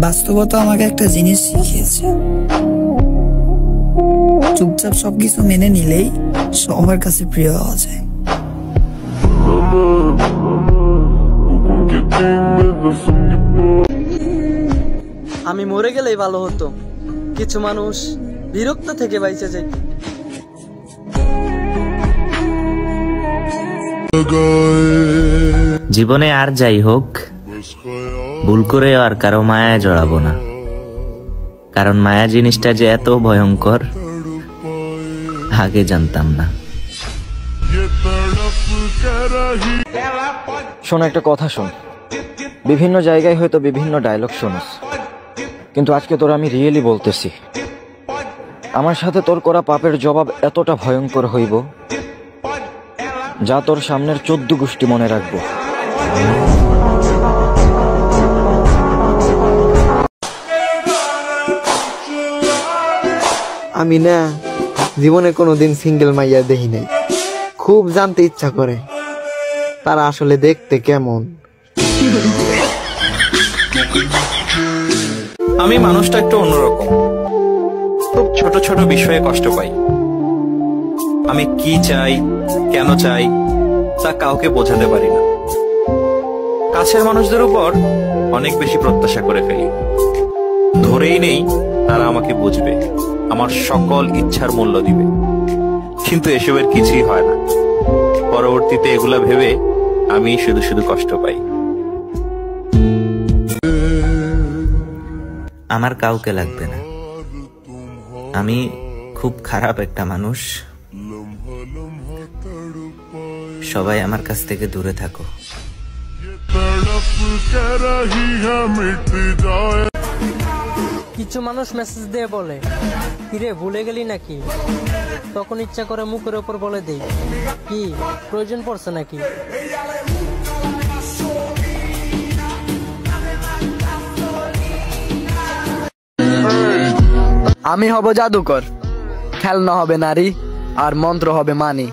বাস্তবতা আমাকে একটা জিনিস শিখিয়েছে, চুপচাপ সবকিছু মেনে নিলেই সবার কাছে প্রিয় হওয়া যায়। আমি মরে গেলেই ভালো হতো, কিছু মানুষ বিরক্ত থেকে বাইচে যায়। জীবনে আর যাই হোক, ভুল করে আর কারো মায়ায় জড়াবো না, কারণ মায়া জিনিসটা যে এত ভয়ঙ্কর আগে জানতাম না। শোন, একটা কথা শোন, বিভিন্ন জায়গায় হয়তো বিভিন্ন ডায়লগ শোনস, কিন্তু আজকে তোর আমি রিয়েলি বলতেছি, আমার সাথে তোর করা পাপের জবাব এতটা ভয়ঙ্কর হইব যা তোর সামনের 14 গোষ্ঠী মনে রাখবো। আমি না জীবনে কোনোদিন সিঙ্গেল মাইয়া দেখি নাই, খুব জানতে ইচ্ছা করে তারা আসলে দেখতে কেমন। আমি মানুষটা একটু অন্যরকম, খুব ছোট ছোট বিষয়ে কষ্ট পাই। আমি কি চাই, কেন চাই তা কাউকে বোঝাতে পারি না। কাছের মানুষদের উপর অনেক বেশি প্রত্যাশা করে ফেলি, ধরেই নেই তারা আমাকে বুঝবে, আমার সকল ইচ্ছার মূল্য দিবে, কিন্তু এসবের কিছুই হয় না। পরবর্তীতে এগুলা ভেবে আমি শুধু শুধু কষ্ট পাই। আমার কাউকে লাগবে না, আমি খুব খারাপ একটা মানুষ, সবাই আমার কাছ থেকে দূরে থাকো। কিছু মানুষ মেসেজ দিয়ে বলে, কিরে ভুলে গেলি নাকি? তখন ইচ্ছা করে মুখের ওপর বলে দেই, কি প্রয়োজন পড়ছে নাকি? আমি হব জাদুকর, খেলনা হবে নারী আর মন্ত্র হবে মানি।